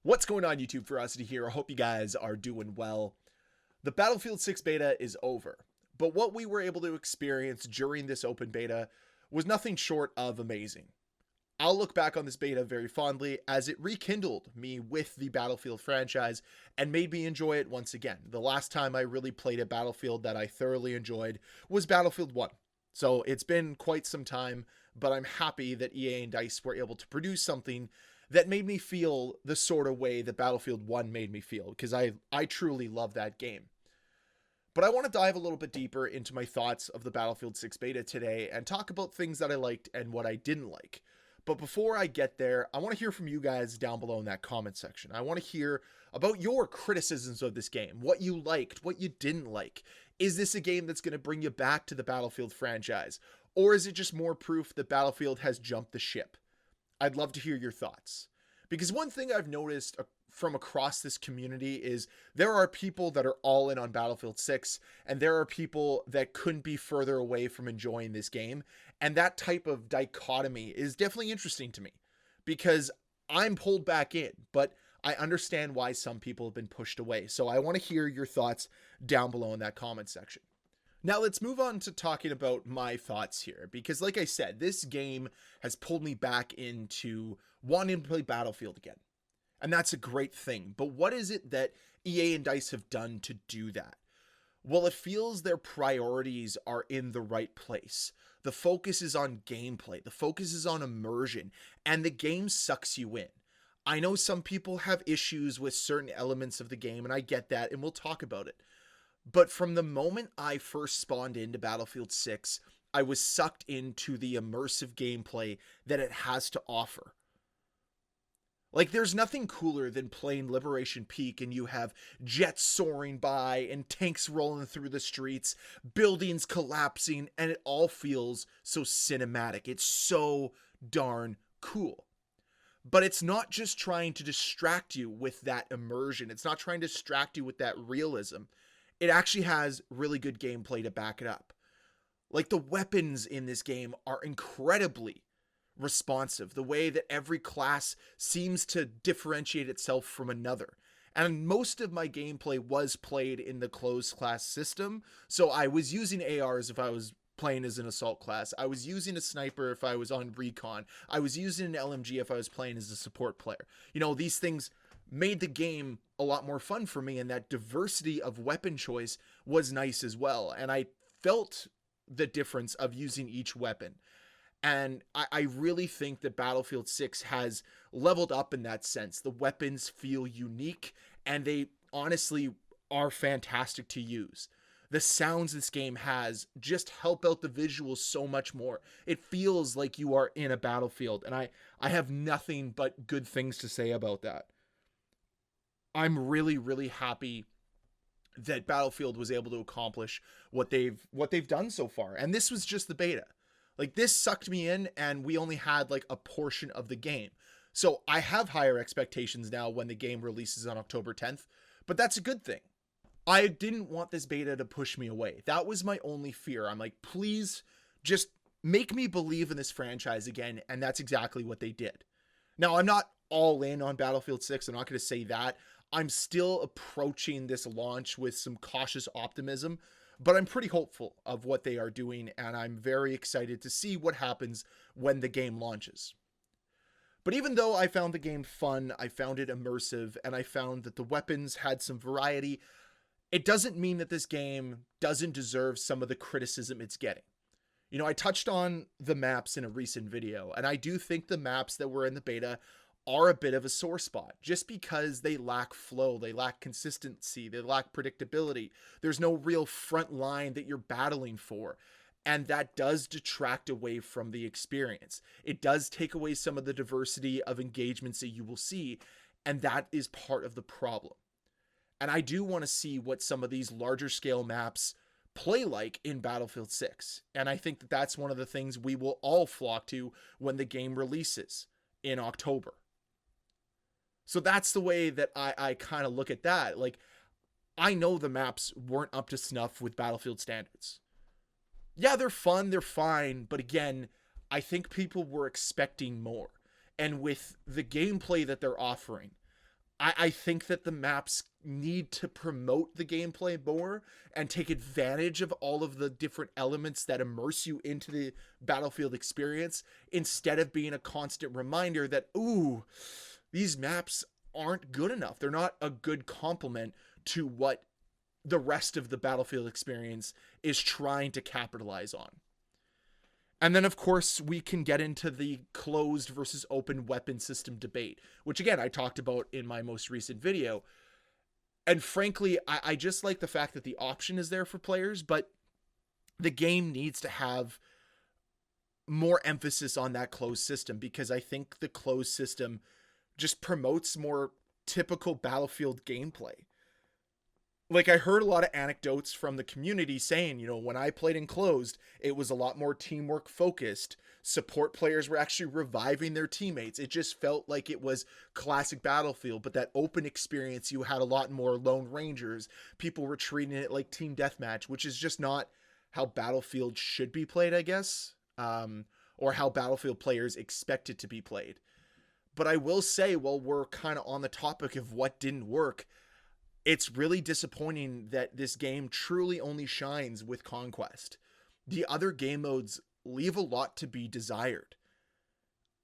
What's going on, YouTube? Ferocity here. I hope you guys are doing well. The Battlefield 6 beta is over, but what we were able to experience during this open beta was nothing short of amazing. I'll look back on this beta very fondly as it rekindled me with the Battlefield franchise and made me enjoy it once again. The last time I really played a Battlefield that I thoroughly enjoyed was Battlefield 1. So it's been quite some time, but I'm happy that EA and DICE were able to produce something that made me feel the sort of way that Battlefield 1 made me feel, because I truly love that game. But I want to dive a little bit deeper into my thoughts of the Battlefield 6 beta today and talk about things that I liked and what I didn't like. But before I get there, I want to hear from you guys down below in that comment section. I want to hear about your criticisms of this game, what you liked, what you didn't like. Is this a game that's going to bring you back to the Battlefield franchise? Or is it just more proof that Battlefield has jumped the ship? I'd love to hear your thoughts. Because one thing I've noticed from across this community is there are people that are all in on Battlefield 6, and there are people that couldn't be further away from enjoying this game. And that type of dichotomy is definitely interesting to me, because I'm pulled back in, but I understand why some people have been pushed away. So I want to hear your thoughts down below in that comment section. Now let's move on to talking about my thoughts here, because like I said, this game has pulled me back into wanting to play Battlefield again. And that's a great thing. But what is it that EA and DICE have done to do that? Well, it feels their priorities are in the right place. The focus is on gameplay. The focus is on immersion. And the game sucks you in. I know some people have issues with certain elements of the game, and I get that, and we'll talk about it. But from the moment I first spawned into Battlefield 6, I was sucked into the immersive gameplay that it has to offer. Like, there's nothing cooler than playing Liberation Peak and you have jets soaring by and tanks rolling through the streets, buildings collapsing, and it all feels so cinematic. It's so darn cool. But it's not just trying to distract you with that immersion. It's not trying to distract you with that realism. It actually has really good gameplay to back it up. Like, the weapons in this game are incredibly responsive. The way that every class seems to differentiate itself from another. And most of my gameplay was played in the closed class system. So I was using ARs if I was playing as an assault class. I was using a sniper if I was on recon. I was using an LMG if I was playing as a support player. You know, these things made the game a lot more fun for me, and that diversity of weapon choice was nice as well. And I felt the difference of using each weapon. And I really think that Battlefield 6 has leveled up in that sense. The weapons feel unique, and they honestly are fantastic to use. The sounds this game has just help out the visuals so much more. It feels like you are in a Battlefield, and I have nothing but good things to say about that. I'm really, really happy that Battlefield was able to accomplish what they've done so far. And this was just the beta. Like, this sucked me in, and we only had like a portion of the game. So I have higher expectations now when the game releases on October 10th, but that's a good thing. I didn't want this beta to push me away. That was my only fear. I'm like, please just make me believe in this franchise again. And that's exactly what they did. Now, I'm not all in on Battlefield 6. I'm not going to say that. I'm still approaching this launch with some cautious optimism, but I'm pretty hopeful of what they are doing, and I'm very excited to see what happens when the game launches. But even though I found the game fun, I found it immersive, and I found that the weapons had some variety, it doesn't mean that this game doesn't deserve some of the criticism it's getting. You know, I touched on the maps in a recent video, and I do think the maps that were in the beta are a bit of a sore spot, just because they lack flow, they lack consistency, they lack predictability. There's no real front line that you're battling for, and that does detract away from the experience. It does take away some of the diversity of engagements that you will see, and that is part of the problem. And I do want to see what some of these larger scale maps play like in Battlefield 6, and I think that that's one of the things we will all flock to when the game releases in October. So that's the way that I kind of look at that. Like, I know the maps weren't up to snuff with Battlefield standards. Yeah, they're fun, they're fine, but again, I think people were expecting more. And with the gameplay that they're offering, I think that the maps need to promote the gameplay more and take advantage of all of the different elements that immerse you into the Battlefield experience instead of being a constant reminder that, ooh, these maps aren't good enough. They're not a good complement to what the rest of the Battlefield experience is trying to capitalize on. And then, of course, we can get into the closed versus open weapon system debate, which, again, I talked about in my most recent video. And frankly, I just like the fact that the option is there for players, but the game needs to have more emphasis on that closed system, because I think the closed system just promotes more typical Battlefield gameplay. Like, I heard a lot of anecdotes from the community saying, when I played enclosed, it was a lot more teamwork focused. Support players were actually reviving their teammates. It just felt like it was classic Battlefield, but that open experience, you had a lot more Lone Rangers. People were treating it like team deathmatch, which is just not how Battlefield should be played, I guess, or how Battlefield players expect it to be played. But I will say, while we're kind of on the topic of what didn't work, it's really disappointing that this game truly only shines with Conquest. The other game modes leave a lot to be desired.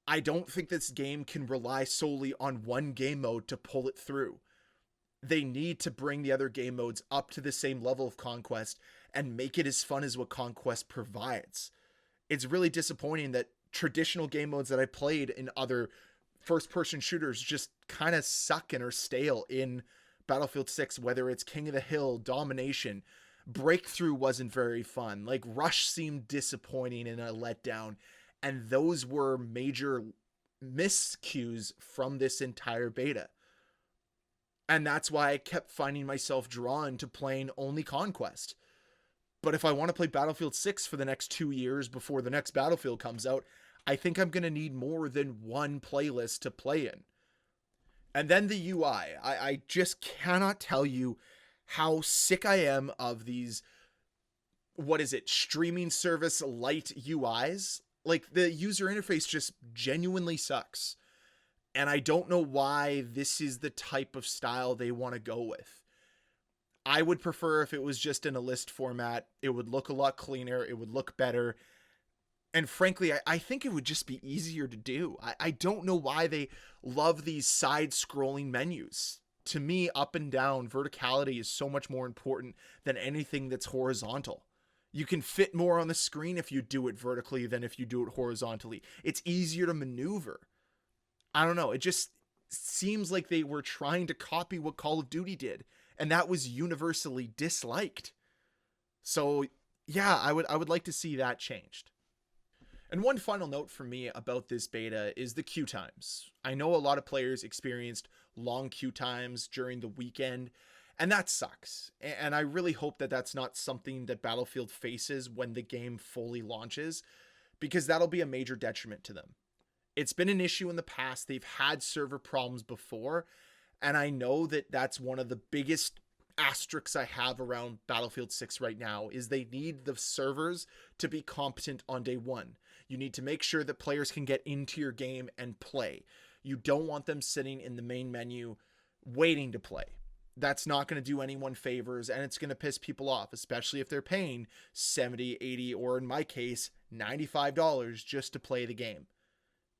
I don't think this game can rely solely on one game mode to pull it through. They need to bring the other game modes up to the same level of Conquest and make it as fun as what Conquest provides. It's really disappointing that traditional game modes that I played in other first-person shooters just kind of suck and are stale in Battlefield 6, whether it's King of the Hill, Domination. Breakthrough wasn't very fun. Like, Rush seemed disappointing and a letdown. And those were major miscues from this entire beta. And that's why I kept finding myself drawn to playing only Conquest. But if I want to play Battlefield 6 for the next 2 years before the next Battlefield comes out, I think I'm going to need more than one playlist to play in. And then the UI. I just cannot tell you how sick I am of these, streaming service light UIs. Like, the user interface just genuinely sucks. And I don't know why this is the type of style they want to go with. I would prefer if it was just in a list format. It would look a lot cleaner. It would look better. And frankly, I think it would just be easier to do. I don't know why they love these side-scrolling menus. To me, up and down, verticality is so much more important than anything that's horizontal. You can fit more on the screen if you do it vertically than if you do it horizontally. It's easier to maneuver. I don't know. It just seems like they were trying to copy what Call of Duty did, and that was universally disliked. So, yeah, I would like to see that changed. And one final note for me about this beta is the queue times. I know a lot of players experienced long queue times during the weekend, and that sucks. And I really hope that that's not something that Battlefield faces when the game fully launches, because that'll be a major detriment to them. It's been an issue in the past. They've had server problems before, and I know that that's one of the biggest asterisks I have around Battlefield 6 right now, is they need the servers to be competent on day one. You need to make sure that players can get into your game and play. You don't want them sitting in the main menu waiting to play. That's not going to do anyone favors, and it's going to piss people off, especially if they're paying $70, $80, or in my case, $95 just to play the game.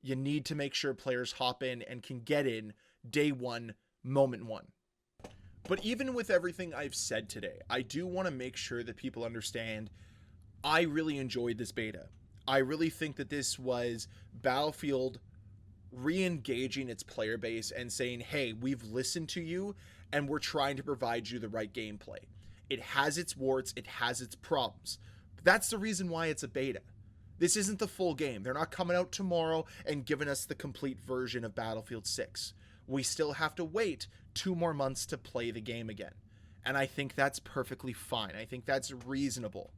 You need to make sure players hop in and can get in day one, moment one. But even with everything I've said today, I do want to make sure that people understand I really enjoyed this beta. I really think that this was Battlefield re-engaging its player base and saying, hey, we've listened to you and we're trying to provide you the right gameplay. It has its warts, it has its problems. But that's the reason why it's a beta. This isn't the full game. They're not coming out tomorrow and giving us the complete version of Battlefield 6. We still have to wait 2 more months to play the game again. And I think that's perfectly fine. I think that's reasonable.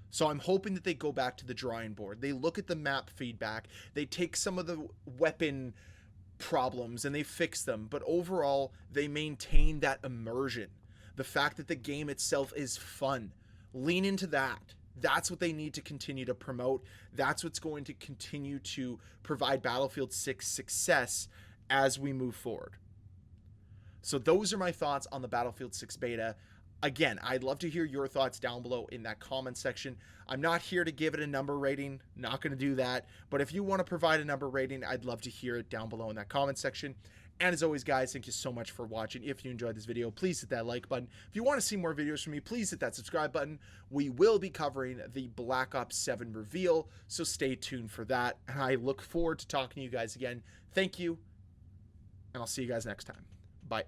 So I'm hoping that they go back to the drawing board. They look at the map feedback. They take some of the weapon problems and they fix them. But overall, they maintain that immersion. The fact that the game itself is fun. Lean into that. That's what they need to continue to promote. That's what's going to continue to provide Battlefield 6 success as we move forward. So those are my thoughts on the Battlefield 6 beta. Again, I'd love to hear your thoughts down below in that comment section. I'm not here to give it a number rating, not going to do that. But if you want to provide a number rating, I'd love to hear it down below in that comment section. And as always, guys, thank you so much for watching. If you enjoyed this video, please hit that like button. If you want to see more videos from me, please hit that subscribe button. We will be covering the Black Ops 7 reveal, so stay tuned for that. And I look forward to talking to you guys again. Thank you, and I'll see you guys next time. Bye.